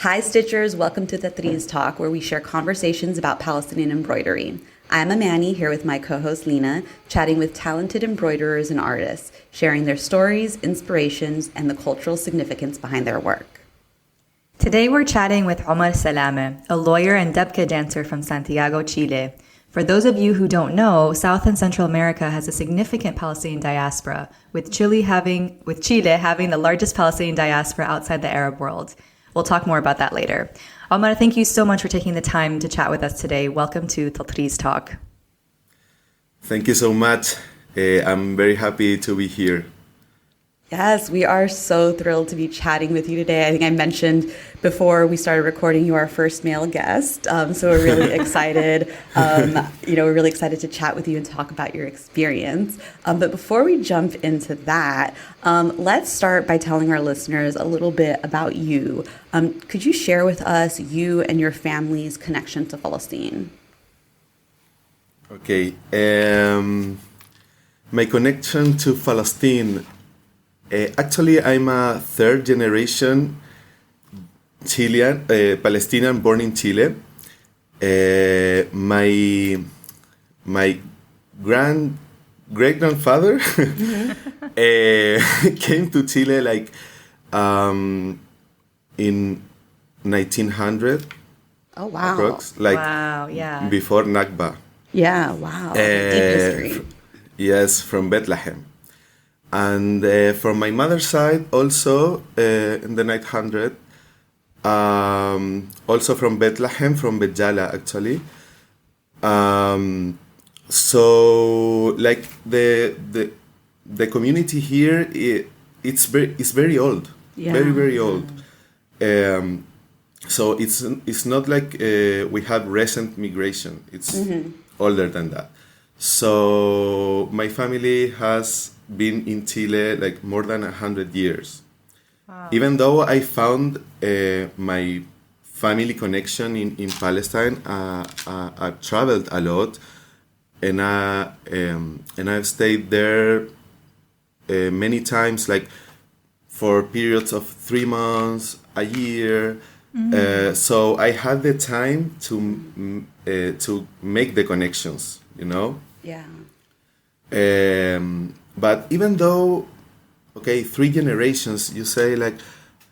Hi, Stitchers. Welcome to Tatreez Talk, where we share conversations about Palestinian embroidery. I'm Amani, here with my co-host Lena, chatting with talented embroiderers and artists, sharing their stories, inspirations, and the cultural significance behind their work. Today we're chatting with Omar Salame, a lawyer and debka dancer from Santiago, Chile. For those of you who don't know, South and Central America has a significant Palestinian diaspora, with Chile having the largest Palestinian diaspora outside the Arab world. We'll talk more about that later. Omar, thank you so much for taking the time to chat with us today. Welcome to Tatreez Talk. Thank you so much. I'm very happy to be here. Yes, we are so thrilled to be chatting with you today. I think I mentioned before we started recording, you are our first male guest. So we're really excited. We're really excited to chat with you and talk about your experience. But before we jump into that, let's start by telling our listeners a little bit about you. Could you share with us you and your family's connection to Palestine? Okay. My connection to Palestine. Actually, I'm a third generation Chilean, Palestinian born in Chile. My great grandfather came to Chile in 1900. Oh wow! Approx, wow, yeah. Before Nakba. Yeah, wow. Deep history. Yes, from Bethlehem. And from my mother's side, also in the 900, also from Bethlehem, from Bejala, actually. So, like the community here, it's very old, yeah. very old. So it's not like we have recent migration. It's older than that. So my family has been in Chile like more than 100 years. Wow. Even though I found my family connection in Palestine, I've traveled a lot, and I've stayed there many times, like for periods of 3 months, a year. So I had the time to make the connections, you know. Yeah. But even though, 3 generations, you say like,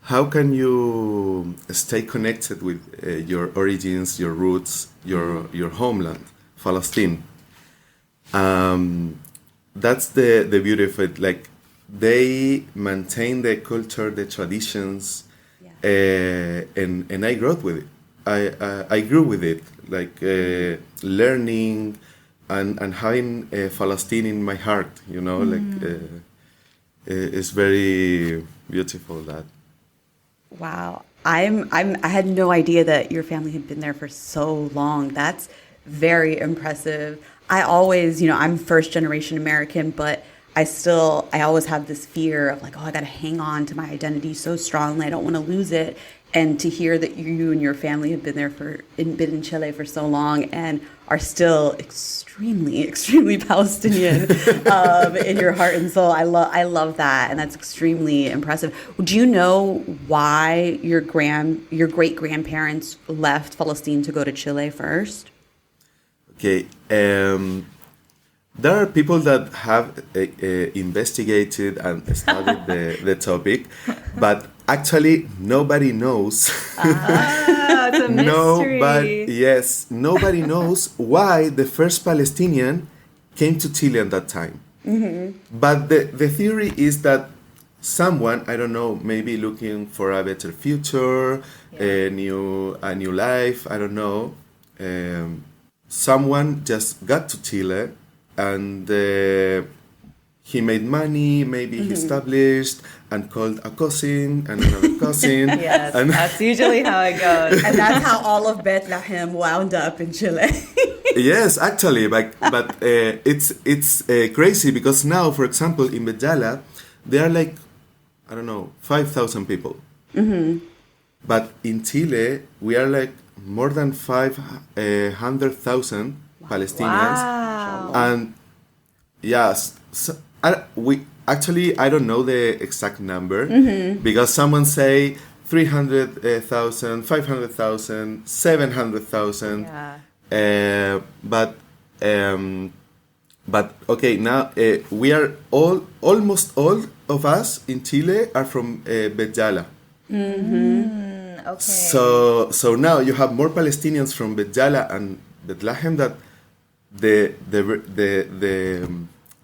how can you stay connected with your origins, your roots, your homeland, Palestine? That's the beauty of it. Like, they maintain the culture, the traditions, and I grew up with it. I grew with it, like learning. And having Palestine in my heart, you know, it's very beautiful that. Wow, I had no idea that your family had been there for so long. That's very impressive. I always, I'm first generation American, but I always have this fear of like, I got to hang on to my identity so strongly. I don't want to lose it. And to hear that you and your family have been in Chile for so long and are still extremely, extremely Palestinian in your heart and soul, I love that, and that's extremely impressive. Do you know why your great grandparents left Palestine to go to Chile first? Okay, there are people that have investigated and studied the topic, but actually nobody knows. It's a mystery. Nobody knows why the first Palestinian came to Chile at that time. But the theory is that someone, I don't know, maybe looking for a better future, a new life, I don't know. Someone just got to Chile. And he made money, maybe he established and called a cousin and another cousin. Yes, that's usually how it goes. And that's how all of Bethlehem wound up in Chile. Yes, actually, but it's crazy because now, for example, in Bejala, there are like, 5,000 people. But in Chile, we are like more than 500,000 Palestinians. Wow. And yes, I don't know the exact number because someone say 300,000, 500,000, 700,000. Yeah. But okay, now we are almost all of us in Chile are from Bejala. Okay. So now you have more Palestinians from Bejala and Bethlehem that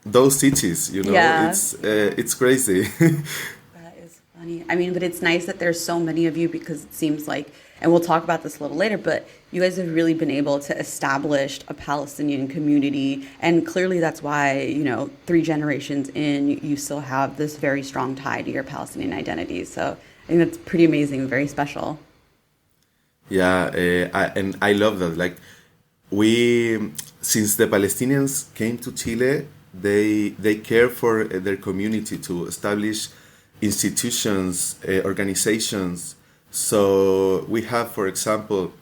those cities. You know, Yeah. it's crazy. That is funny. I mean, but it's nice that there's so many of you because it seems like, and we'll talk about this a little later, but you guys have really been able to establish a Palestinian community. And clearly that's why, 3 generations in, you still have this very strong tie to your Palestinian identity. So I think that's pretty amazing, very special. Yeah, and I love that. Like, since the Palestinians came to Chile, they care for their community to establish institutions, organizations. So we have, for example,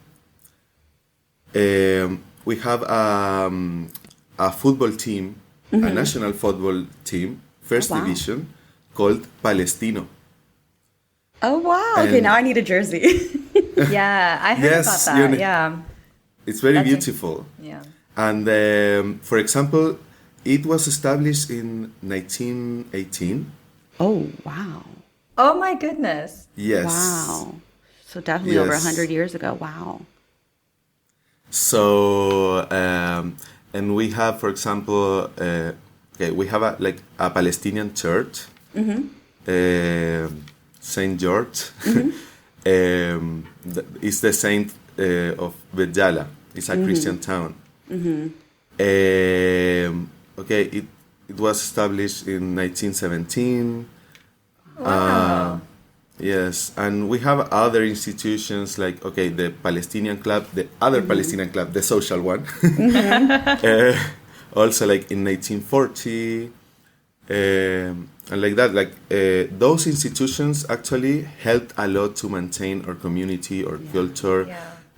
we have a football team, a national football team, first division, called Palestino. Oh, wow. Okay, now I need a jersey. Yeah, I heard about that. Yeah. It's very beautiful. Yeah. And for example, it was established in 1918. Oh, wow. Oh my goodness. Yes. Wow. So definitely over 100 years ago. Wow. So, and we have, for example, we have a Palestinian church, Saint George. It's the saint of Bejala. It's a Christian town. It was established in 1917. Wow. Yes, and we have other institutions like, the Palestinian Club, the other Palestinian Club, the social one. Also like in 1940, and like that, those institutions actually helped a lot to maintain our community, our culture,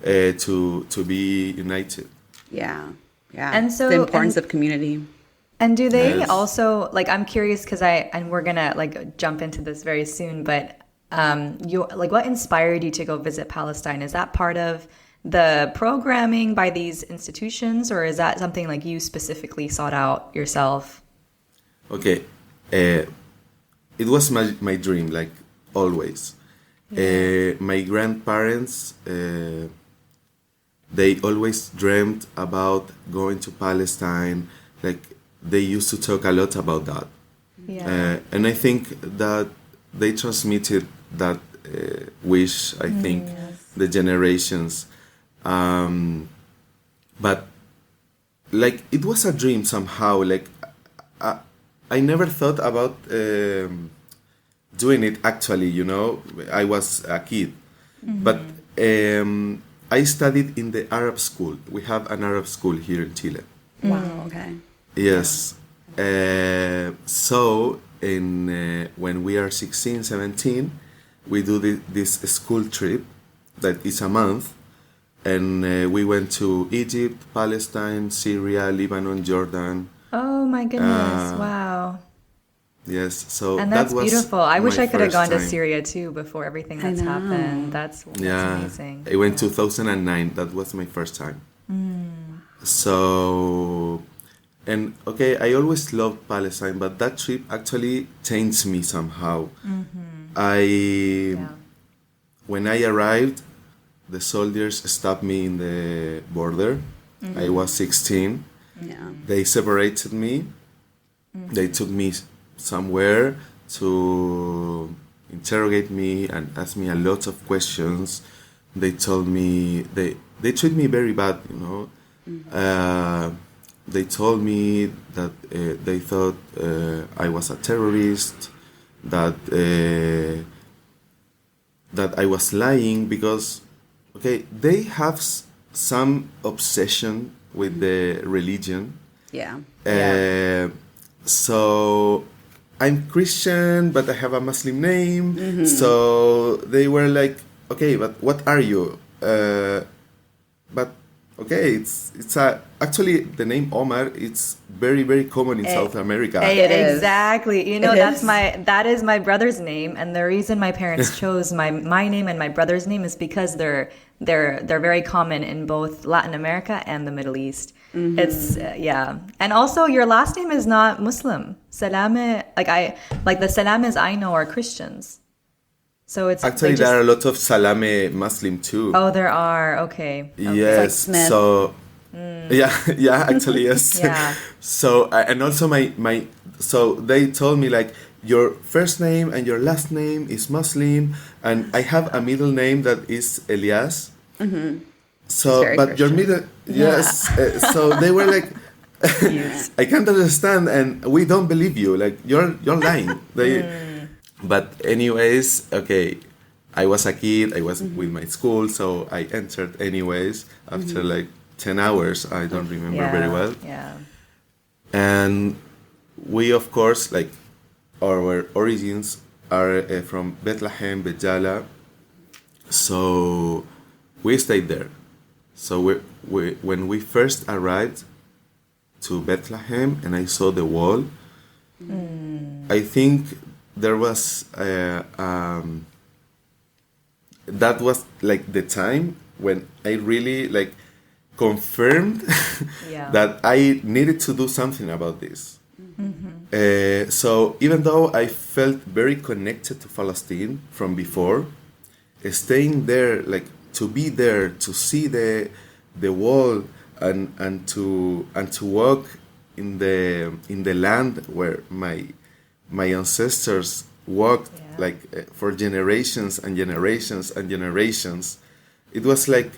to be united. Yeah. Yeah. And so- the importance of community. And do they Yes. also, I'm curious because we're gonna jump into this very soon, but what inspired you to go visit Palestine? Is that part of the programming by these institutions, or is that something you specifically sought out yourself? Okay, it was my dream, always. My grandparents, they always dreamed about going to Palestine. They used to talk a lot about that. Yeah. And I think that they transmitted that wish, I think, the generations. But it was a dream somehow. I never thought about doing it actually, I was a kid. But I studied in the Arab school. We have an Arab school here in Chile. Wow. Okay. Yes. So when we are 16, 17, we do this school trip that is a month. And we went to Egypt, Palestine, Syria, Lebanon, Jordan. Oh my goodness! Wow. Yes, so And that's that was beautiful. I wish my I could have first gone to time. Syria too before everything that's know. happened. That's amazing. I went 2009. That was my first time. So, and I always loved Palestine, but that trip actually changed me somehow. When I arrived, the soldiers stopped me in the border. I was 16. Yeah. They separated me. They took me somewhere to interrogate me and ask me a lot of questions. They told me they treat me very bad, They told me that they thought I was a terrorist, that I was lying because they have some obsession with the religion. Yeah. So I'm Christian, but I have a Muslim name. So they were like, but what are you? But okay, it's a actually the name Omar. It's very common in South America. It is. Exactly. You know, It that's is. that is my brother's name, and the reason my parents chose my name and my brother's name is because they're very common in both Latin America and the Middle East. It's yeah, and also your last name is not Muslim. Salame, like the Salames I know are Christians, so it's Actually, there are a lot of Salame Muslim too. Oh, there are. Okay. Yes. Smith. So yeah, actually yes. Yeah. So and also my so they told me like your first name and your last name is Muslim, and I have a middle name that is Elias. So, very but your Christian. middle, yes. So they were like, I can't understand, and we don't believe you. Like you're lying. But anyways, okay. I was a kid. I was with my school, so I entered anyways after like 10 hours. I don't remember very well. Yeah. And we, of course, like our origins are from Bethlehem, Bejala. So we stayed there. So when we first arrived to Bethlehem and I saw the wall, I think there was that was like the time when I really like confirmed Yeah. that I needed to do something about this. So even though I felt very connected to Palestine from before, staying there, like to be there, to see the wall and to walk in the land where my ancestors walked like for generations and generations and generations. It was like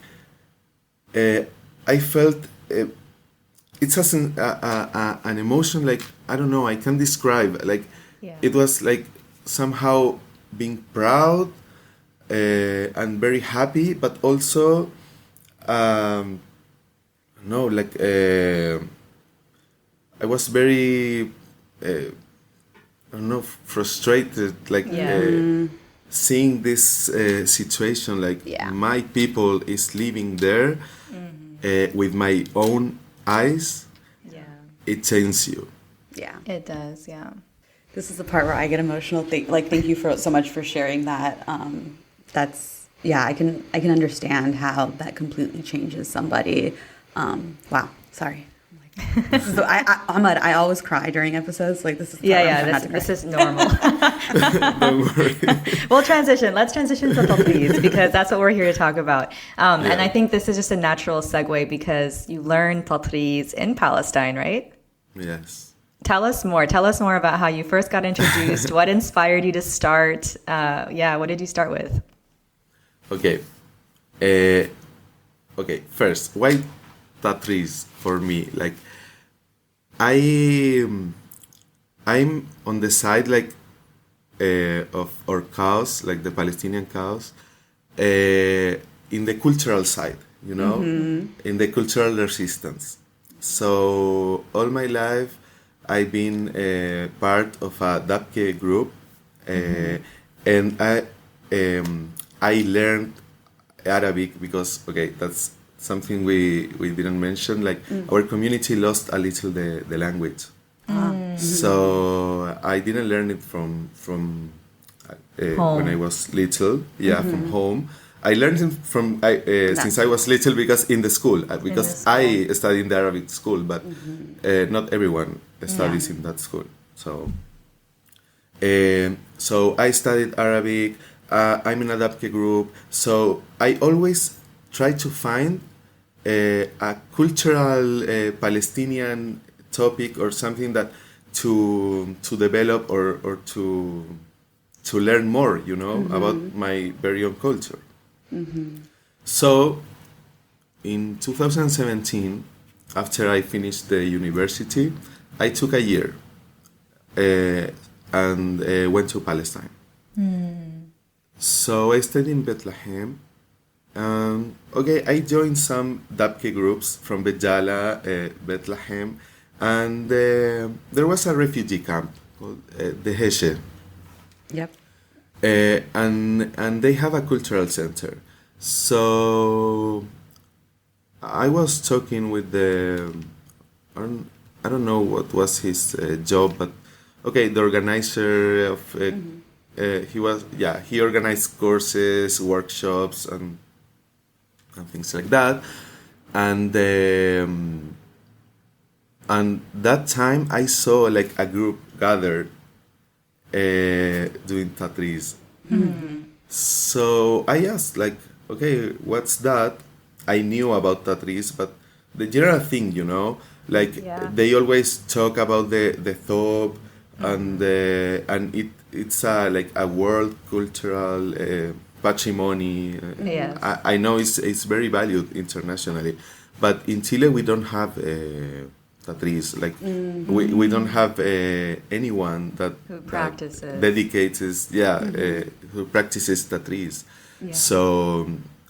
I felt it's just an emotion like I don't know, I can't describe. Like it was like somehow being proud and very happy, but also no, like I was very I don't know, frustrated, like seeing this situation, like my people is living there with my own eyes. Yeah. It changes you. Yeah. It does. Yeah. This is the part where I get emotional. Thank you for so much for sharing that. That's I can understand how that completely changes somebody. Wow. Sorry. This is, Ahmad, I always cry during episodes. Like this is the part where I'm trying not to cry. This is normal. Don't worry. We'll transition. Let's transition to Tatreez because that's what we're here to talk about. And I think this is just a natural segue because you learned Tatreez in Palestine, right? Yes. Tell us more. Tell us more about how you first got introduced. What inspired you to start? What did you start with? Okay. Okay. First, why Tatreez for me? Like, I'm on the side like of our cause, like the Palestinian cause, in the cultural side, you know, in the cultural resistance. So all my life, I've been part of a Dabke group, and I learned Arabic because that's something we didn't mention. Like our community lost a little the language, so I didn't learn it from when I was little. From home. I learned it from since I was little because in the school I studied in the Arabic school, but not everyone studies in that school. So so I studied Arabic. I'm in a Dabke group, so I always try to find a cultural Palestinian topic or something that to develop or to learn more, you know, about my very own culture. So in 2017, after I finished the university, I took a year and went to Palestine. So I stayed in Bethlehem. I joined some Dabke groups from Bejala, Bethlehem, and there was a refugee camp called the Heshe. Yep. And they have a cultural center. So I was talking with I don't, I don't know what was his job, but okay, the organizer of he organized courses, workshops, and things like that, and that time I saw like a group gathered doing Tatreez. So I asked like, okay, what's that? I knew about Tatreez, but the general thing, like they always talk about the thobe and it's like a world cultural patrimony. Yes. I know it's very valued internationally, but in Chile we don't have Tatreez. Like we don't have anyone who practices dedicates who practices Tatreez. Yeah.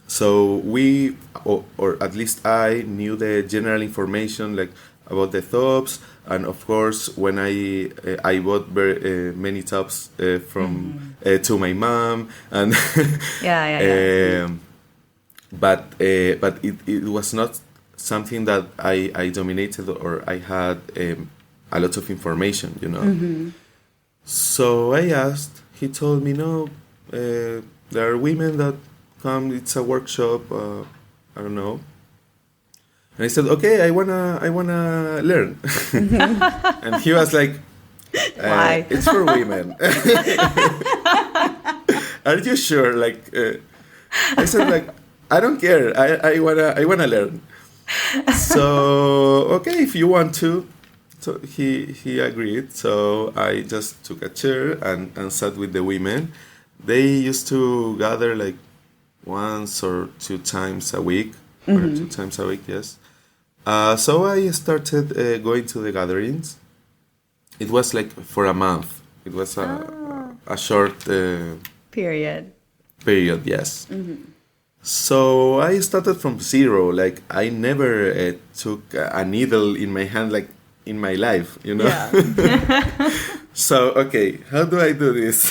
So we, or at least I, knew the general information like about the thobes, and of course when I bought very many tops from to my mom, and but it was not something that I dominated or I had a lot of information, So I asked. He told me no. There are women that come. It's a workshop. I don't know. And I said, okay, I wanna learn. And he was like, Why? It's for women. Are you sure? Like, I said, like, I don't care. I wanna learn. So okay, if you want to. So he agreed. So I just took a chair and sat with the women. They used to gather like once or two times a week, or 2 times a week, yes. So I started going to the gatherings. It was like for a month. It was a short period, yes. So I started from zero. Like I never took a needle in my hand like in my life, Yeah. So, okay, how do I do this?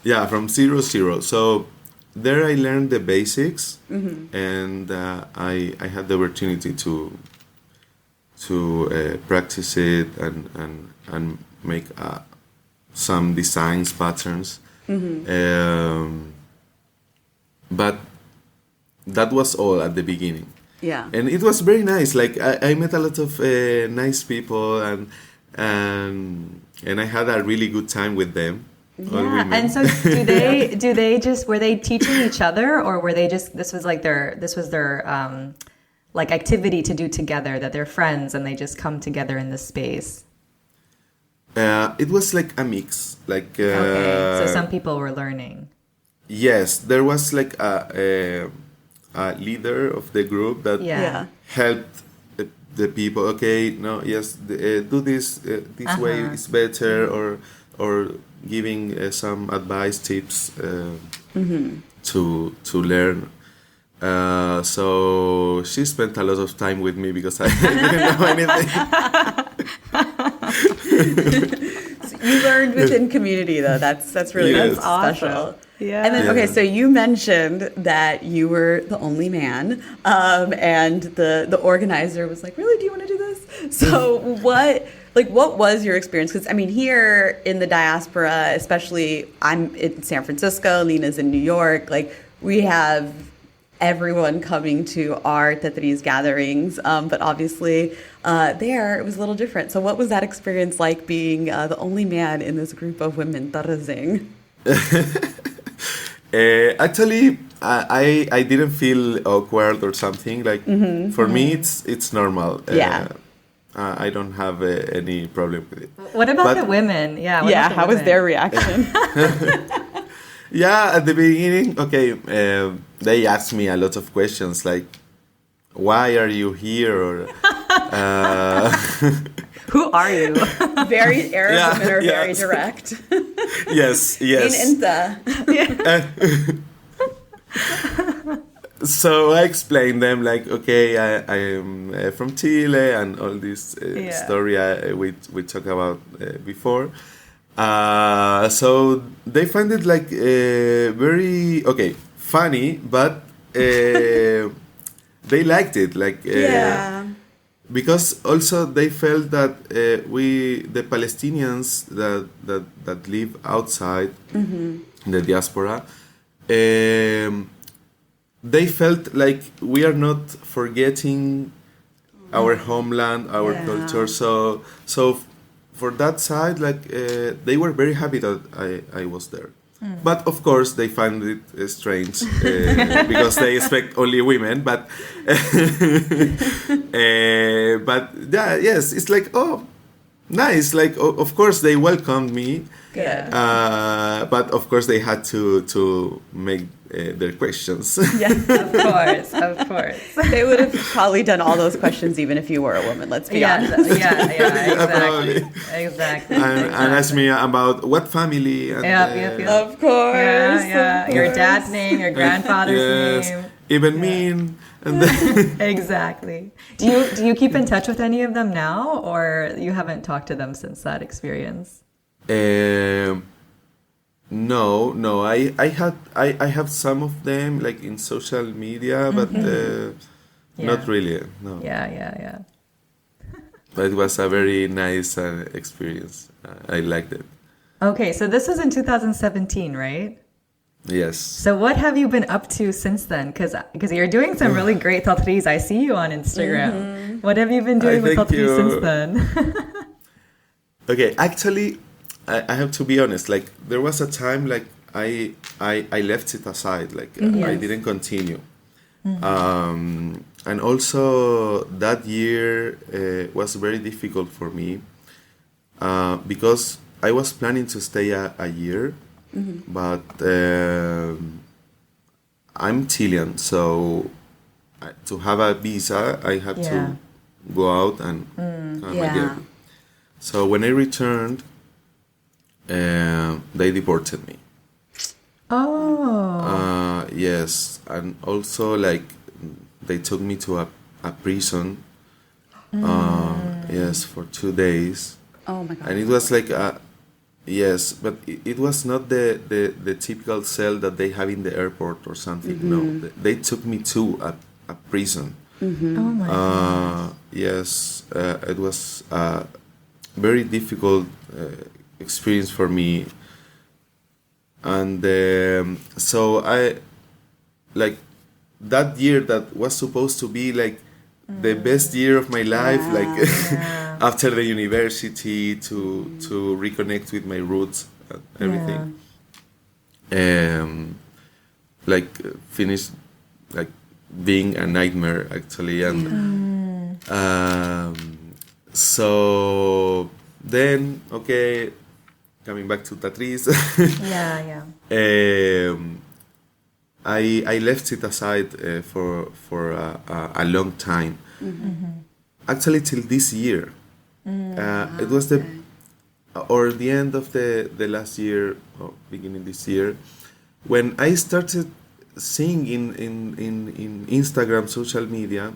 Yeah, from zero. So there I learned the basics, and I had the opportunity to practice it and make some designs, patterns. But that was all at the beginning. Yeah. And it was very nice. Like I met a lot of nice people, and I had a really good time with them. All yeah. women. And so do they just, were they teaching each other, or were they just, this was their like activity to do together, that they're friends and they just come together in this space? It was like a mix. Like Okay. So some people were learning. Yes, there was like a leader of the group that Yeah. helped the people. Okay, no, yes, do this this way is better, or giving some advice, tips to learn. So she spent a lot of time with me because I didn't know anything. So you learned within community, though. That's really Yes. that's special. Yeah. And then, okay, so you mentioned that you were the only man, and the organizer was like, "Really, do you want to do this?" So what was your experience? Because I mean, here in the diaspora, especially, I'm in San Francisco, Lena's in New York. Like we have everyone coming to our Tatreez gatherings, but obviously there it was a little different. So what was that experience like, being the only man in this group of women Tatreezing? Actually, I didn't feel awkward or something. Like for me, it's normal. Yeah. I don't have any problem with it. What about the women? Yeah. What about the How was women? their reaction? Yeah, at the beginning, okay, they asked me a lot of questions like, "Why are you here?" Or Who are you? Very Arab Yeah, women are very yes. direct. yes. In Inta. So I explained them like, okay, I am from Chile, and all this story we talked about before. So they find it like very funny, but they liked it. Like because also they felt that the Palestinians that live outside the diaspora, they felt like we are not forgetting our homeland, our culture. So for that side, like they were very happy that I was there. But of course, they find it strange because they expect only women. But yes, it's like, oh, nice. Like of course they welcomed me. But of course they had to make their questions. Of course. They would have probably done all those questions even if you were a woman, let's be honest. Exactly. And asked me about what family. And, Of course. Your dad's name, your grandfather's name. Even mean. And then Exactly. Do you keep in touch with any of them now, or you haven't talked to them since that experience? No. I have some of them like in social media, but not really. No. Yeah. But it was a very nice experience. I liked it. Okay, so this was in 2017, right? Yes. So what have you been up to since then? Because you're doing some really great Tatreez. I see you on Instagram. What have you been doing with Tatreez since then? Okay, actually, I have to be honest. Like there was a time like I left it aside. Like I didn't continue. And also that year was very difficult for me because I was planning to stay a year, but I'm Chilean, so to have a visa, I have to go out and come again. So when I returned, they deported me. Oh. Yes, and also like they took me to a prison. Yes, for 2 days. Oh my God. And it was like yes, but it was not the typical cell that they have in the airport or something. No, they took me to a prison. Oh my God. Yes, it was a very difficult experience for me. And so I like that year that was supposed to be like the best year of my life, like after the university to reconnect with my roots and everything. Like finished like being a nightmare actually, and so then coming back to Tatreez. I left it aside for a long time. Actually, till this year. It was the end of the last year or beginning this year when I started seeing in Instagram, social media,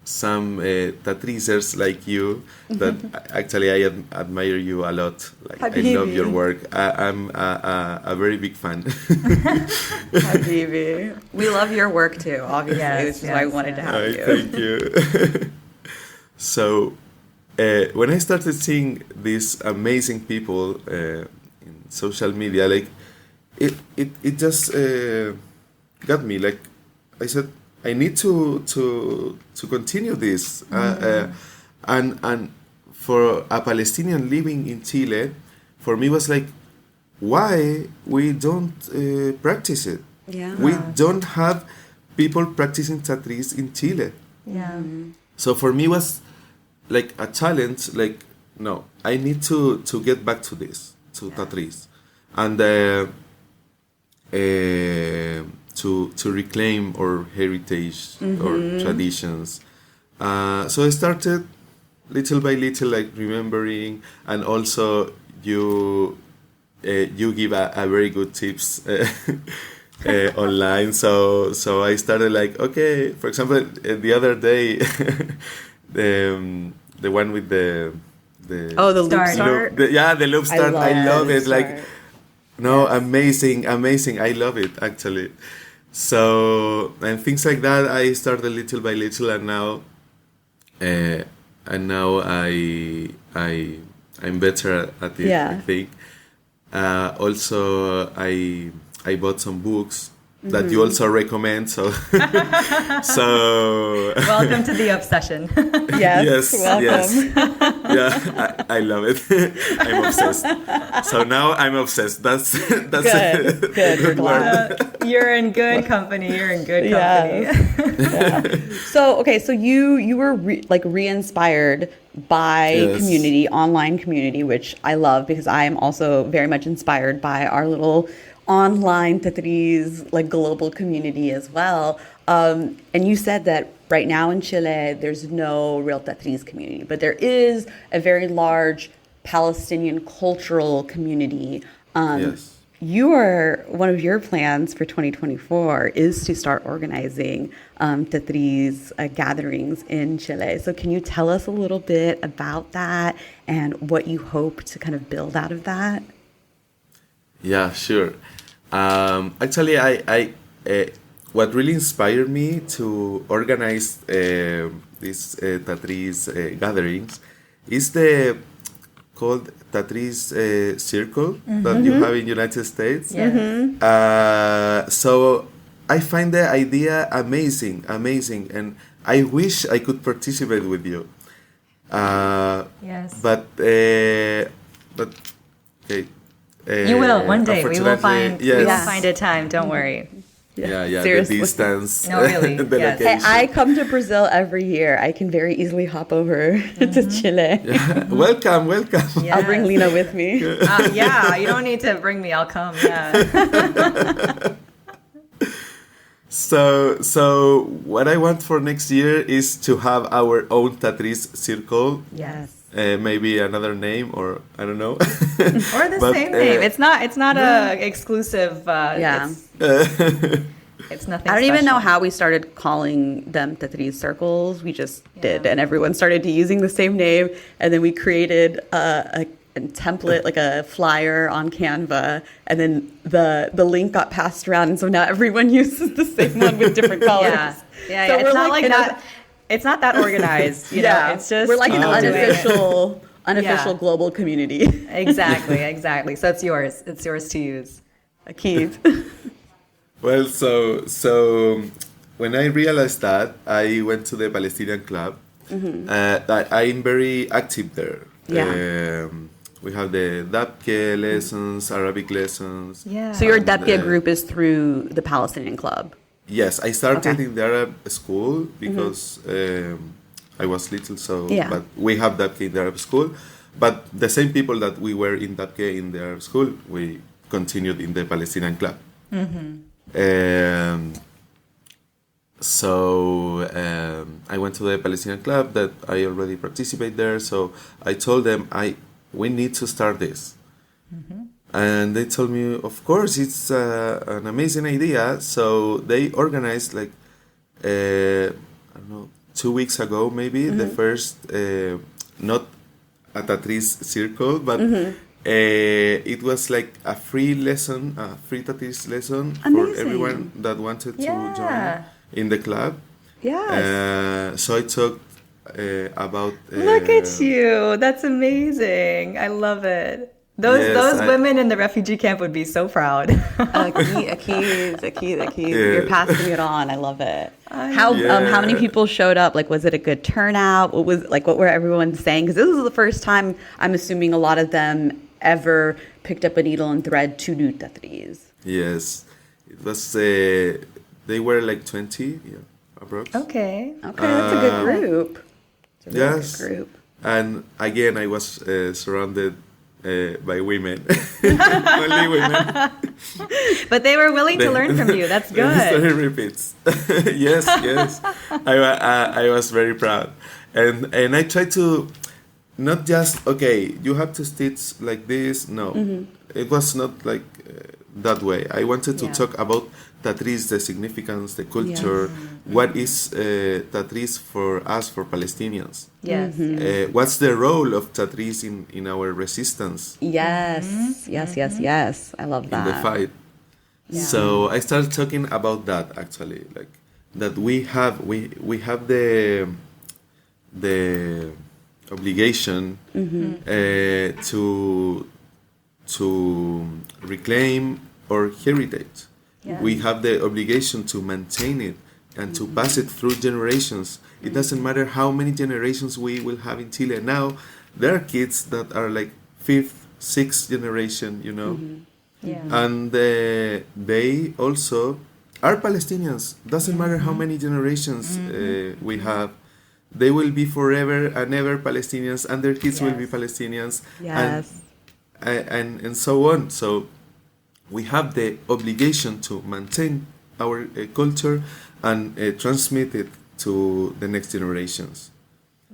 some Tatreezers like you that actually I admire you a lot. Like Habibi. I love your work. I'm a very big fan. Habibi. We love your work too, obviously, which is why I wanted to have you. Thank you. So when I started seeing these amazing people in social media, like it just got me. Like I said, I need to continue this, and for a Palestinian living in Chile, for me was like, why we don't practice it? Yeah. We don't have people practicing Tatreez in Chile. So for me was like a challenge. Like, no, I need to get back to this, to Tatreez, and to reclaim our heritage or traditions. So I started little by little, like remembering, and also you give a very good tips online. So I started like, okay, for example, the other day, the one with the loop start. The loop start. I love it. Like, start. no, amazing. I love it actually. So and things like that, I started little by little, and now I'm better at it. Yeah. I think. Also, I bought some books that you also recommend. So so Welcome to the obsession. Yes, welcome. Yeah, I love it. I'm obsessed. So now I'm obsessed. That's Good. We're glad. You're in good company. You're in good company. Yeah. So you were re-inspired by Yes. community, online community, which I love because I am also very much inspired by our little online Tatreez global community as well. And you said that right now in Chile, there's no real Tatreez community, but there is a very large Palestinian cultural community. Yes. One of your plans for 2024 is to start organizing Tatreez gatherings in Chile. So can you tell us a little bit about that and what you hope to kind of build out of that? Yeah, sure. Actually, I what really inspired me to organize these Tatreez gatherings is the called Tatreez circle that you have in United States. Yes. So I find the idea amazing, and I wish I could participate with you. Yes. But okay. You will one day. We will find. Yes. We will find a time. Don't worry. Yeah, Seriously. the distance. No, really, the yes. Hey, location. I come to Brazil every year. I can very easily hop over to Chile. Welcome. I'll bring Lena with me. Yeah, you don't need to bring me. I'll come. Yeah. So what I want for next year is to have our own Tatreez circle. Yes. Maybe another name, or I don't know. Or the But, same name. It's not a exclusive. Yeah. It's nothing. I don't even know special. how we started calling them Tatreez circles. We just did, and everyone started using the same name. And then we created a template, like a flyer on Canva, and then the link got passed around, and so now everyone uses the same one with different colors. Yeah. So It's we're not like in that. It's not that organized. You know, it's just we're like an unofficial Yeah. global community. Exactly. So it's yours. It's yours to use. Keith. Well, so when I realized that, I went to the Palestinian club. I'm very active there. Yeah. We have the Dabke lessons, Arabic lessons. Yeah. So your And, Debke group is through the Palestinian Club. Yes, I started Okay. in the Arab school because I was little, so Yeah. but we have Dabke in the Arab school. But the same people that we were in Dabke in the Arab school, we continued in the Palestinian club. So I went to the Palestinian club that I already participate there. So I told them we need to start this. And they told me, of course, it's an amazing idea. So they organized I don't know, 2 weeks ago, maybe the first, not a Tatreez circle, but it was like a free lesson, a free Tatreez lesson for Amazing. everyone that wanted to Yeah. join in the club. Yes. So I talked about. Look at you. That's amazing. I love it. Those women in the refugee camp would be so proud. Akid. You're passing it on. I love it. How many people showed up? Like, was it a good turnout? What were everyone saying? Because this is the first time, I'm assuming a lot of them ever picked up a needle and thread to do Tatreez. Yes, it was. They were like 20, approx. Okay. Okay, that's a good group. It's a really Yes. good group. And again, I was surrounded by women, only women. But they were willing to learn from you. That's The good. story repeats. Yes. I was very proud, and I tried to not just you have to stitch like this. No, it was not like that way. I wanted to talk about Tatreez, the significance, the culture. What is Tatreez for us, for Palestinians? Yes. What's the role of Tatreez in our resistance Yes. I love that. in the fight? So I started talking about that actually, like that we have the obligation to reclaim our heritage. Yeah. We have the obligation to maintain it and to pass it through generations. It doesn't matter how many generations we will have in Chile. Now, there are kids that are like fifth, sixth generation, you know, Yeah. and they also are Palestinians. Doesn't matter how many generations we have. They will be forever and ever Palestinians, and their kids will be Palestinians, Yes. and so on. So we have the obligation to maintain our culture and transmit it to the next generations.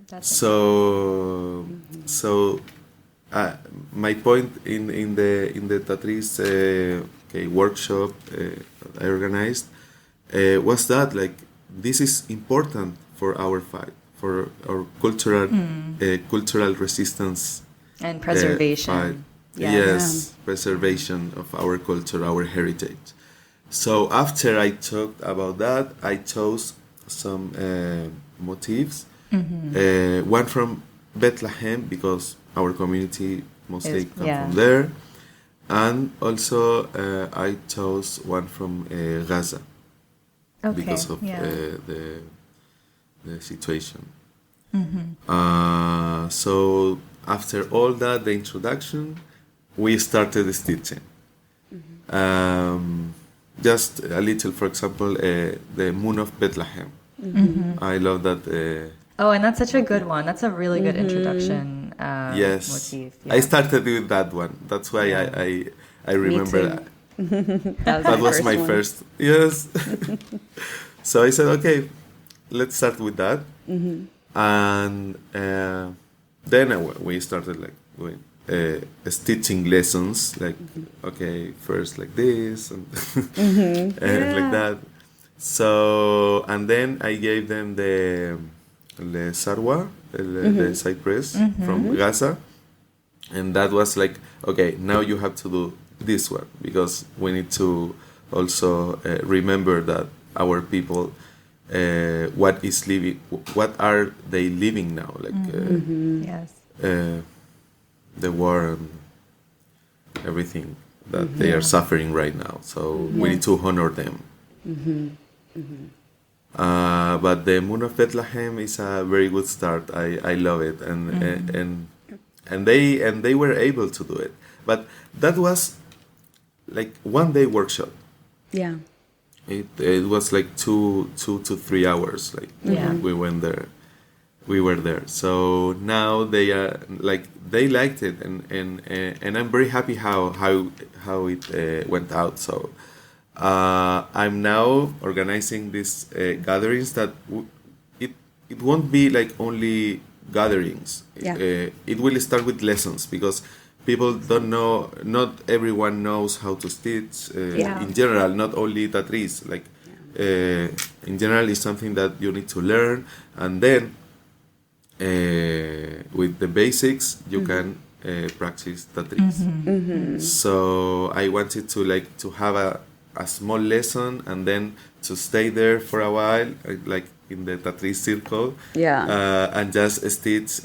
That's So, my point in the Tatreez workshop I organized was that like this is important for our fight, for our cultural resistance and preservation. fight. Yes, preservation of our culture, our heritage. So after I talked about that, I chose some motifs. One from Bethlehem, because our community mostly come from there, and also I chose one from Gaza because of the situation. So after all that, the introduction, we started stitching. Just a little, for example, the Moon of Bethlehem. I love that. And that's such a good one. That's a really good introduction Yes, motif. I started with that one. That's why I remember that was my first. Yes. So I said, okay, let's start with that, and then we started like doing stitching lessons. Like, okay, first like this and, and like that. So and then I gave them the sarwa, the cypress from Gaza, and that was like, okay, now you have to do this one, because we need to also remember that our people, what are they living now, like the war and everything that they are suffering right now. So we need to honor them. But the Moon of Bethlehem is a very good start. I love it, and they were able to do it. But that was like 1 day workshop. Yeah. It was like 2 to 3 hours. Like we went there, we were there. So now they are like, they liked it, and I'm very happy how it went out. So. I'm now organizing these gatherings that it won't be like only gatherings. It will start with lessons, because people don't know, not everyone knows how to stitch in general, not only Tatreez. Like in general, it's something that you need to learn, and then with the basics you can practice Tatreez. So I wanted to have a small lesson, and then to stay there for a while, like in the Tatreez circle, and just stitch,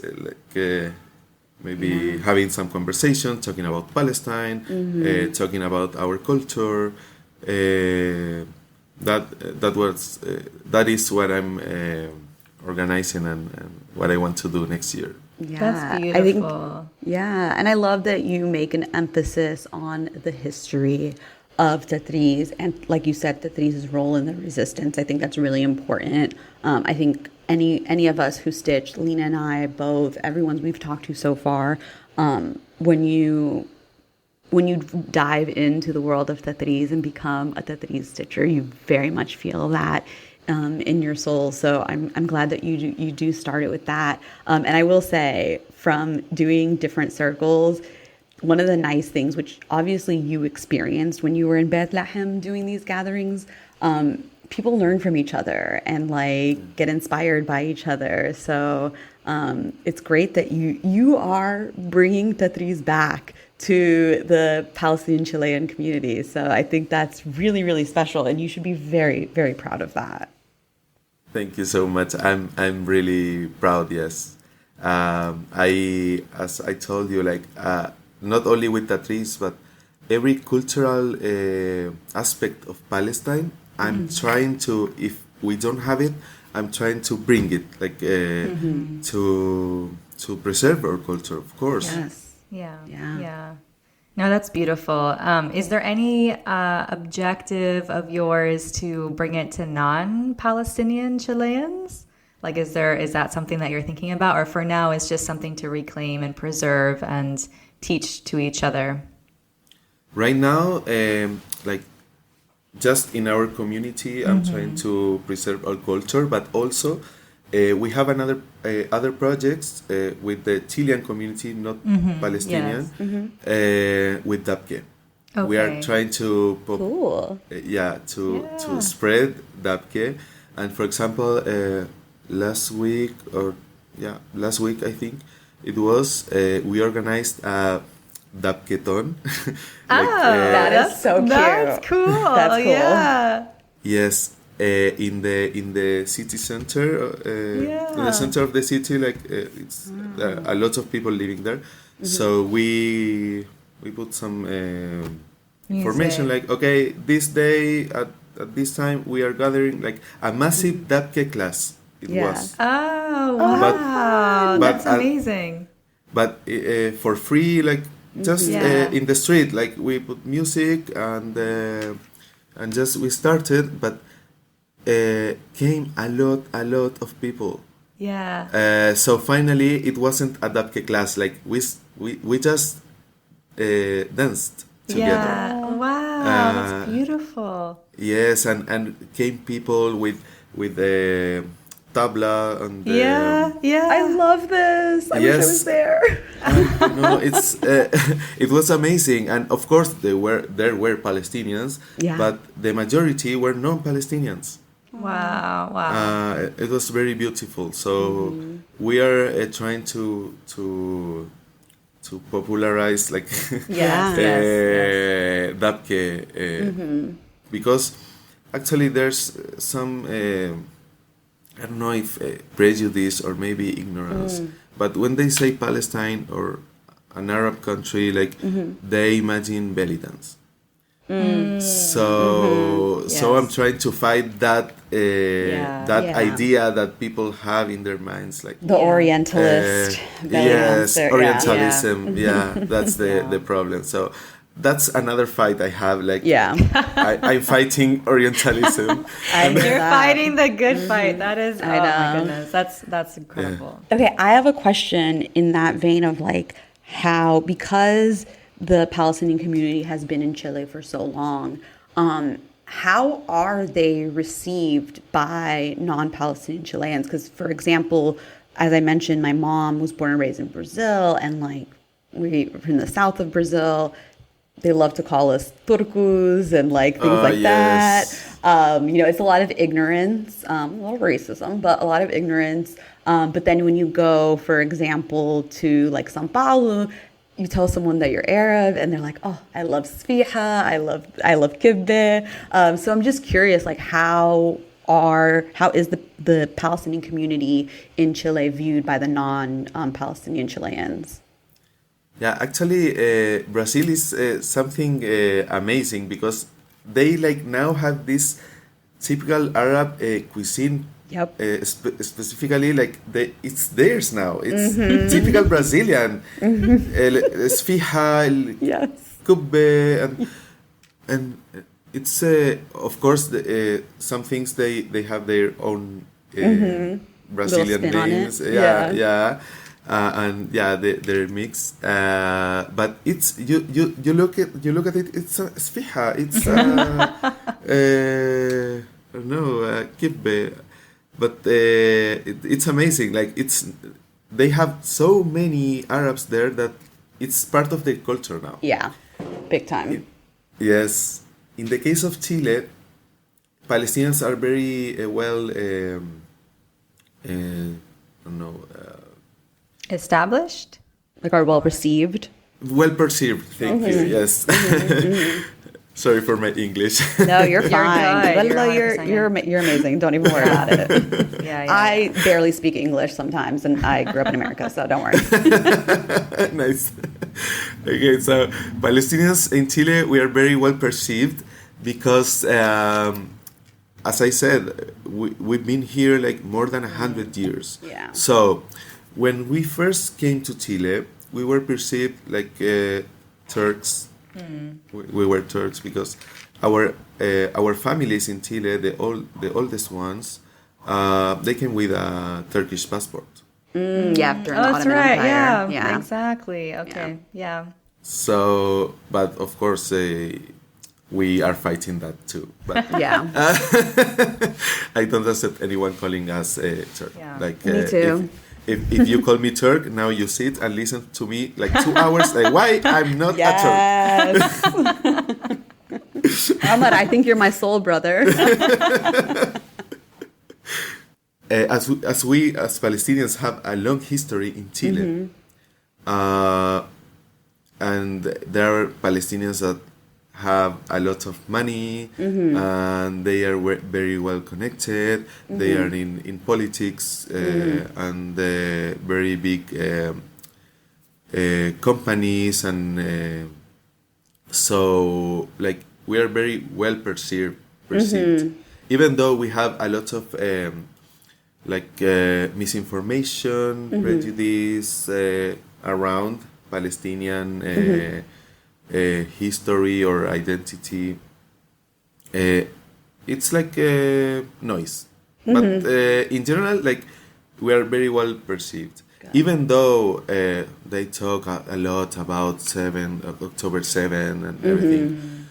maybe having some conversation, talking about Palestine, talking about our culture. That is what I'm organizing and what I want to do next year. Yeah, that's beautiful. And I love that you make an emphasis on the history of Tatreez, and like you said, Tatreez's role in the resistance. I think that's really important. I think any of us who stitch, Lena and I both, everyone we've talked to so far, when you dive into the world of Tatreez and become a Tatreez stitcher, you very much feel that in your soul. So I'm glad that you do start it with that. And I will say, from doing different circles, one of the nice things, which obviously you experienced when you were in Bethlehem doing these gatherings, people learn from each other and like get inspired by each other. So it's great that you are bringing Tatreez back to the Palestinian Chilean community. So I think that's really, really special, and you should be very, very proud of that. Thank you so much. I'm really proud. Yes, as I told you, like not only with Tatreez, but every cultural aspect of Palestine, I'm trying to. If we don't have it, I'm trying to bring it, like to preserve our culture, of course. Yes. Yeah. No, that's beautiful. Is there any objective of yours to bring it to non-Palestinian Chileans? Like, is that something that you're thinking about, or for now, it's just something to reclaim and preserve and teach to each other? Right now, like just in our community, I'm trying to preserve our culture, but also we have other projects with the Chilean community, not Palestinian, with Dabke. Okay. We are trying to Cool. to spread Dabke, and for example, last week I think it was we organized a Dabketon. That is so cute. That's cool. That's cool. Yeah. Yes, in the city center, in the center of the city, like it's there are a lot of people living there. So we put some information, like, okay, this day at this time we are gathering, like a massive Dabke class. It was. Oh wow, that's amazing. But for free, like just in the street, like we put music and just we started, but came a lot of people. Yeah. So finally, it wasn't a Dabke class. Like we just danced together. Yeah. Wow, that's beautiful. Yes, and came people with tabla and I love this. I wish I was there. no, it's it was amazing, and of course there were Palestinians, but the majority were non-Palestinians. Wow. It was very beautiful. So we are trying to popularize, like Dabke, because actually there's some I don't know if prejudice or maybe ignorance, but when they say Palestine or an Arab country, like they imagine belly dance. So I'm trying to fight that idea that people have in their minds, like The Orientalist. Orientalism. That's the problem. So that's another fight I have. Like, I'm fighting Orientalism. You're fighting the good fight. That is, oh my goodness, that's incredible. Okay, I have a question in that vein of like how, because the Palestinian community has been in Chile for so long, how are they received by non-Palestinian Chileans? Because, for example, as I mentioned, my mom was born and raised in Brazil, and like we're in the south of Brazil. They love to call us turcos and like things like that. It's a lot of ignorance, a little racism, but a lot of ignorance. But then when you go, for example, to like São Paulo, you tell someone that you're Arab and they're like, oh, I love sfiha, I love kibbe. So I'm just curious, like how is the Palestinian community in Chile viewed by the non-Palestinian Chileans? Yeah, actually, Brazil is something amazing because they like now have this typical Arab cuisine. Yep. Specifically, like it's theirs now. It's typical Brazilian. Esfija, kubbe, and it's of course some things they have their own Brazilian names. They're mixed. But it's you look at it. It's esfija. It's I don't know, kibbe. But it's amazing. Like they have so many Arabs there that it's part of their culture now. Yeah, big time. Yes. In the case of Chile, Palestinians are very established? Like are well received? Well perceived. Thank you. Yes. Sorry for my English. No, you're fine. good. You're amazing. Don't even worry about it. Yeah. I barely speak English sometimes, and I grew up in America, so don't worry. Nice. Okay, so Palestinians in Chile, we are very well perceived because, as I said, we've been here like more than 100 years. Yeah. So when we first came to Chile, we were perceived like Turks. We were Turks because our families in Chile, the oldest ones, they came with a Turkish passport. Yeah, during the That's Ottoman right. Empire. Yeah, exactly. Okay. Yeah. So, but of course, we are fighting that too. But Yeah. I don't accept anyone calling us Turk. Yeah. Like Me too. If you call me Turk, now you sit and listen to me like 2 hours. Like, why I'm not a Turk? Yes. Ahmad, I think you're my soul brother. As we as Palestinians have a long history in Chile, and there are Palestinians that have a lot of money, and they are very well connected. They are in politics and very big companies, and so like we are very well perceived. Even though we have a lot of misinformation, prejudice around Palestinian history or identity. It's like noise, but in general, like we are very well perceived. Even though they talk a lot about October 7 and everything,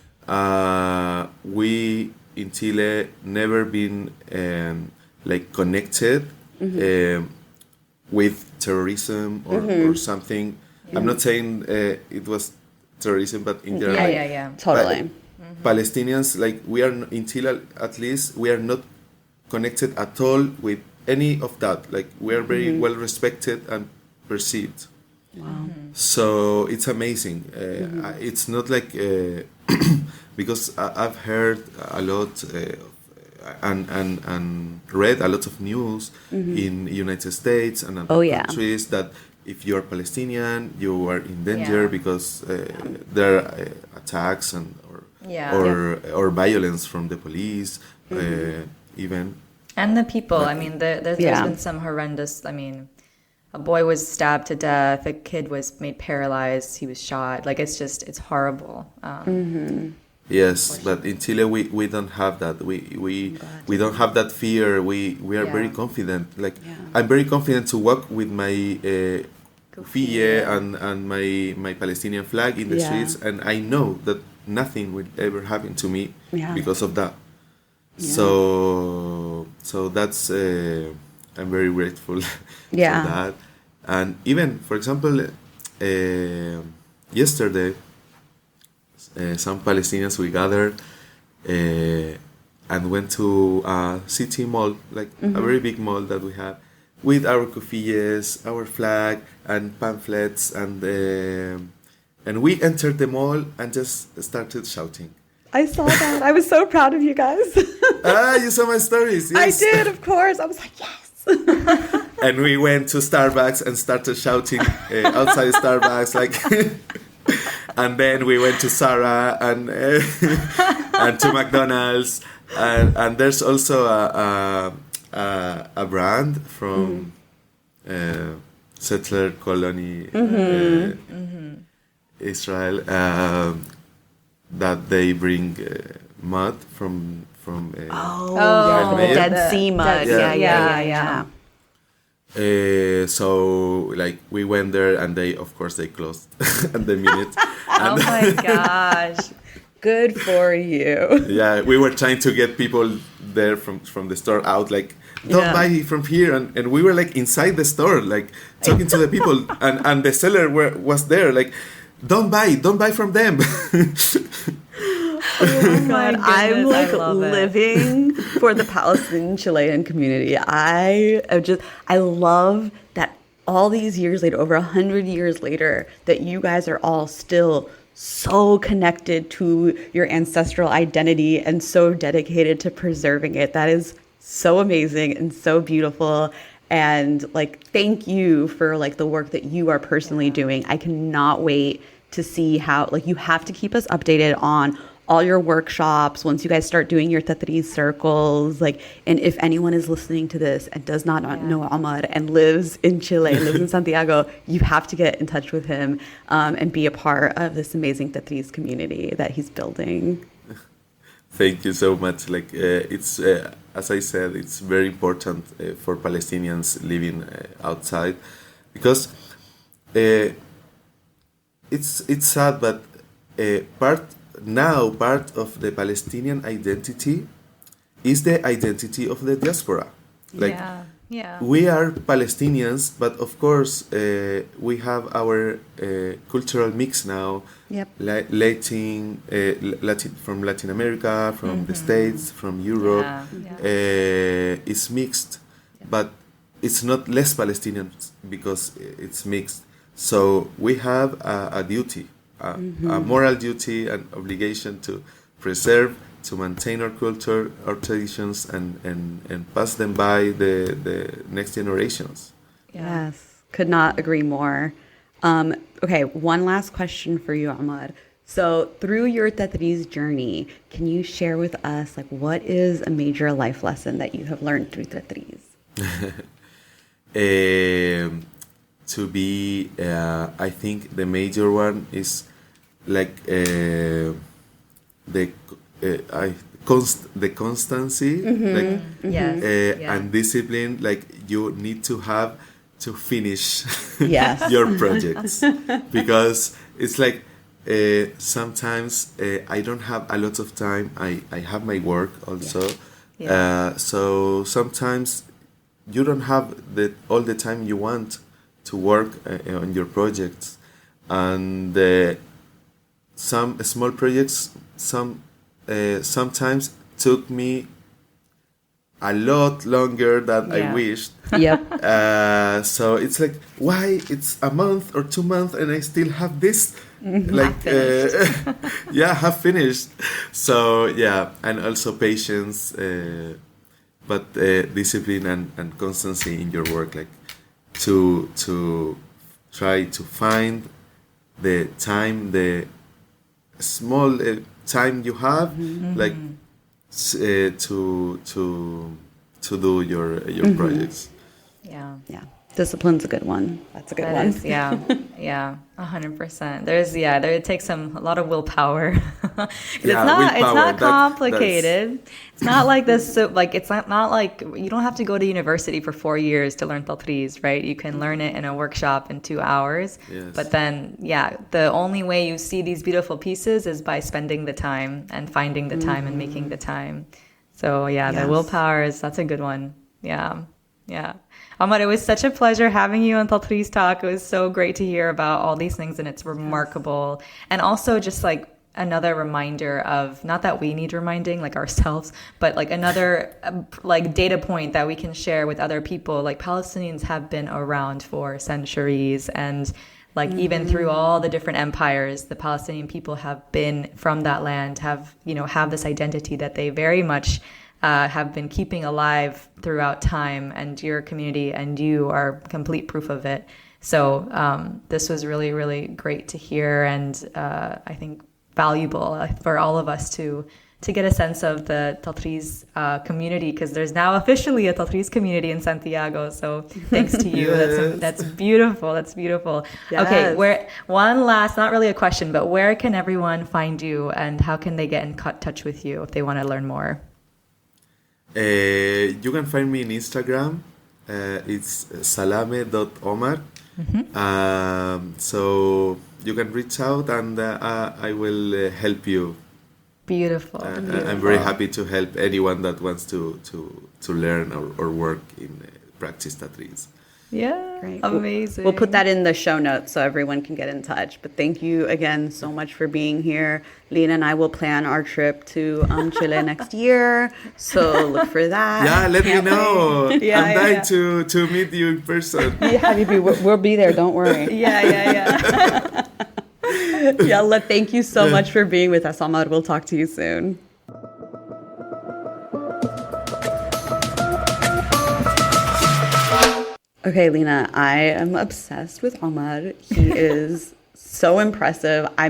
we in Chile never been like connected with terrorism or something. I'm not saying it was terrorism, but in general, Yeah. Totally. Palestinians, like we are in Chile, at least we are not connected at all with any of that. Like we are very well respected and perceived. Wow. So it's amazing. It's not like because I've heard a lot and read a lot of news in United States and other countries that if you're Palestinian, you are in danger because there are attacks or violence from the police, even. And the people. I mean, there's been some horrendous. I mean, a boy was stabbed to death. A kid was made paralyzed. He was shot. Like it's horrible. Yes, but in Chile we don't have that. We don't have that fear. We are very confident. Like I'm very confident to walk with my kufiye and my Palestinian flag in the streets, and I know that nothing will ever happen to me because of that. So that's I'm very grateful for that. And even for example, yesterday. Some Palestinians we gathered and went to a city mall, like a very big mall that we have, with our kufiyes, our flag, and pamphlets, and we entered the mall and just started shouting. I saw that. I was so proud of you guys. You saw my stories. Yes. I did, of course. I was like, yes. And we went to Starbucks and started shouting outside Starbucks, like. And then we went to Zara and to McDonald's, and there's also a brand from settler colony Israel that they bring mud from Dead Sea mud. Yeah. So like we went there and they closed at the minute. Oh my gosh. Good for you. Yeah, we were trying to get people there from the store out, like don't buy from here, and we were like inside the store, like talking to the people, and the seller was there, like don't buy from them. Oh my God. I'm like living for the Palestinian Chilean community. I love that all these years later, over 100 years later, that you guys are all still so connected to your ancestral identity and so dedicated to preserving it. That is so amazing and so beautiful. And like, thank you for like the work that you are personally doing. I cannot wait to see how, like, you have to keep us updated on all your workshops once you guys start doing your Tatreez circles. Like, and if anyone is listening to this and does not know Omar and lives in Chile, lives in Santiago, you have to get in touch with him and be a part of this amazing Tatreez community that he's building. Thank you so much. Like it's as I said, it's very important for Palestinians living outside, because it's sad, but part of the Palestinian identity is the identity of the diaspora. Like, we are Palestinians, but of course we have our cultural mix now. Yep. Latin from Latin America, from the States, from Europe. It's mixed, but it's not less Palestinian because it's mixed. So we have a duty, a moral duty and obligation to preserve, to maintain our culture, our traditions, and pass them by the next generations. Yes, could not agree more. Okay, one last question for you, Omar. So through your Tatreez journey, can you share with us, like, what is a major life lesson that you have learned through Tatreez? To be, I think the major one is like the constancy, like, and discipline. Like, you need to have to finish your projects, because it's like sometimes I don't have a lot of time. I have my work also, so sometimes you don't have all the time you want to work on your projects, and some small projects sometimes took me a lot longer than I wished. Yep. So it's like, why it's a month or 2 months and I still have this? Like, half finished. So and also patience, but discipline and constancy in your work, like to try to find the time, the small time you have, like to do your projects. Yeah. Discipline's a good one. That's a good one. 100%. It takes a lot of willpower. It's willpower. not complicated. It's not like this. So, like, it's not like you don't have to go to university for 4 years to learn Tatreez, right? You can learn it in a workshop in 2 hours. Yes. But then, the only way you see these beautiful pieces is by spending the time and finding the time and making the time. So the willpower that's a good one. Yeah. Omar, it was such a pleasure having you on Tatreez Talk. It was so great to hear about all these things, and it's remarkable. And also just like another reminder of, not that we need reminding like ourselves, but like another like data point that we can share with other people. Like, Palestinians have been around for centuries, and like even through all the different empires, the Palestinian people have been from that land, have this identity that they very much have been keeping alive throughout time, and your community and you are complete proof of it. So this was really, really great to hear, and I think valuable for all of us to get a sense of the Tatreez community, because there's now officially a Tatreez community in Santiago. So thanks to you. That's beautiful. That's beautiful. Yes. Okay, one last, not really a question, but where can everyone find you, and how can they get in touch with you if they want to learn more? You can find me on Instagram. It's salame.omar. So you can reach out, and I will help you. Beautiful. I'm very happy to help anyone that wants to learn or work in practice Tatreez. Yeah, Great. amazing. We'll put that in the show notes so everyone can get in touch. But thank you again so much for being here. Lena and I will plan our trip to Chile next year. So look for that. Yeah, let me know. Yeah, I'm yeah, dying to meet you in person. Yeah, Habibi, we'll be there. Don't worry. Yeah. Yalla, thank you so much for being with us, Omar. We'll talk to you soon. Okay, Lena, I am obsessed with Omar. He is so impressive. I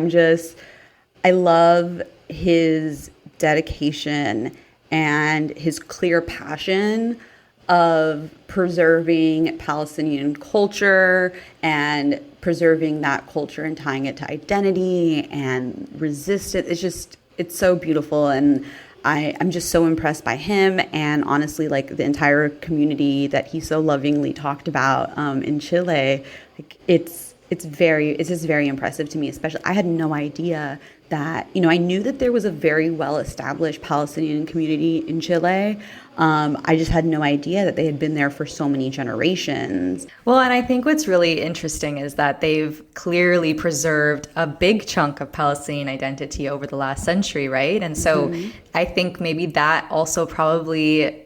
love his dedication and his clear passion of preserving Palestinian culture and preserving that culture and tying it to identity and resistance. It's so beautiful. And I'm just so impressed by him and honestly, like the entire community that he so lovingly talked about in Chile. Like it's just very impressive to me. Especially, I had no idea that I knew that there was a very well established Palestinian community in Chile. I just had no idea that they had been there for so many generations. Well, and I think what's really interesting is that they've clearly preserved a big chunk of Palestinian identity over the last century, right? And so I think maybe that also probably,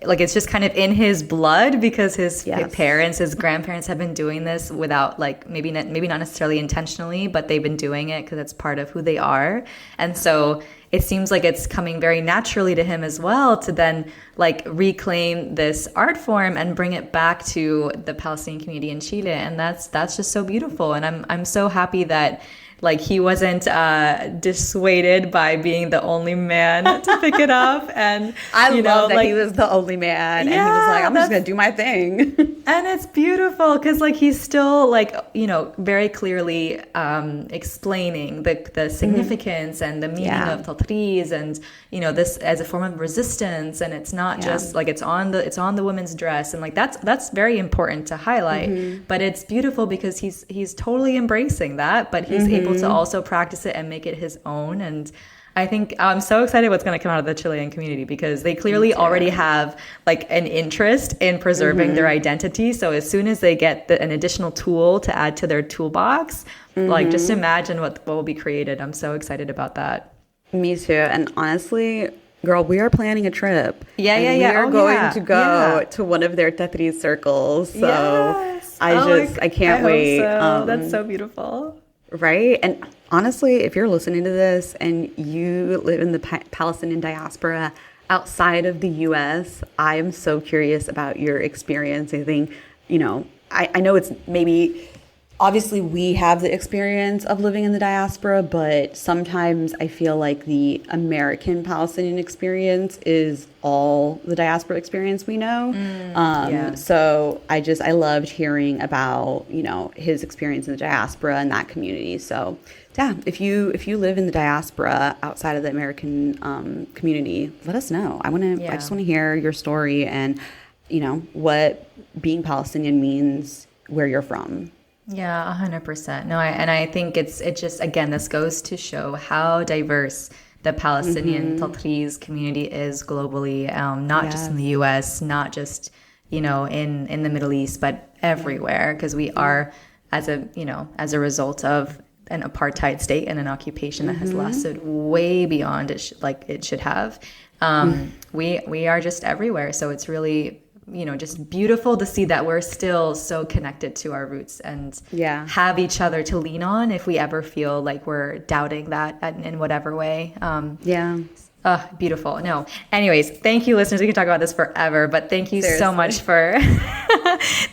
like, it's just kind of in his blood because his parents, his grandparents have been doing this without, like, maybe not necessarily intentionally, but they've been doing it because it's part of who they are. And so it seems like it's coming very naturally to him as well to then, like, reclaim this art form and bring it back to the Palestinian community in Chile. And that's just so beautiful. And I'm so happy that, like, he wasn't dissuaded by being the only man to pick it up. And I love that he was the only man. And he was like, I'm just going to do my thing. And it's beautiful because, like, he's still, like, very clearly explaining the significance and the meaning of Tatreez and, this as a form of resistance. And it's not just like it's on the women's dress. And, like, that's very important to highlight. But it's beautiful because he's totally embracing that, but he's able to also practice it and make it his own. And I think I'm so excited what's going to come out of the Chilean community because they clearly already have, like, an interest in preserving their identity. So as soon as they get an additional tool to add to their toolbox, like, just imagine what will be created. I'm so excited about that. Me too. And honestly, girl, we are planning a trip. We are going to go to one of their Tatreez circles. So I can't wait. So. That's so beautiful. Right? And honestly, if you're listening to this and you live in the Palestinian diaspora outside of the U.S., I am so curious about your experience. I think, I know it's maybe, obviously we have the experience of living in the diaspora, but sometimes I feel like the American Palestinian experience is all the diaspora experience we know. So I loved hearing about, his experience in the diaspora and that community. So yeah, if you live in the diaspora outside of the American community, let us know. I just want to hear your story and, what being Palestinian means where you're from. Yeah, 100%. No, I think it just, again, this goes to show how diverse the Palestinian Tatreez community is globally, not just in the U.S., not just, in the Middle East, but everywhere, because we are, as a result of an apartheid state and an occupation that has lasted way beyond it should have. We are just everywhere. So it's really, just beautiful to see that we're still so connected to our roots and have each other to lean on if we ever feel like we're doubting that in whatever way. Beautiful. No. Anyways, thank you, listeners. We can talk about this forever, but thank you so much for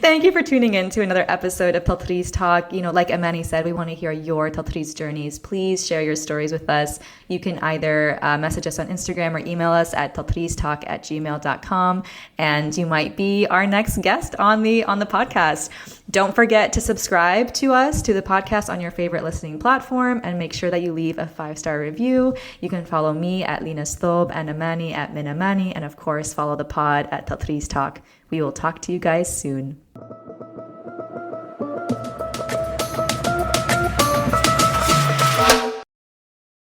thank you for tuning in to another episode of Tatreez Talk. Like Amani said, we want to hear your Tatreez journeys. Please share your stories with us. You can either message us on Instagram or email us at tatreeztalk@gmail.com, and you might be our next guest on the podcast. Don't forget to subscribe to the podcast on your favorite listening platform, and make sure that you leave a 5-star review. You can follow me at Lina Stob and Amani at Minamani, and of course follow the pod at Tatreez Talk. We will talk to you guys soon.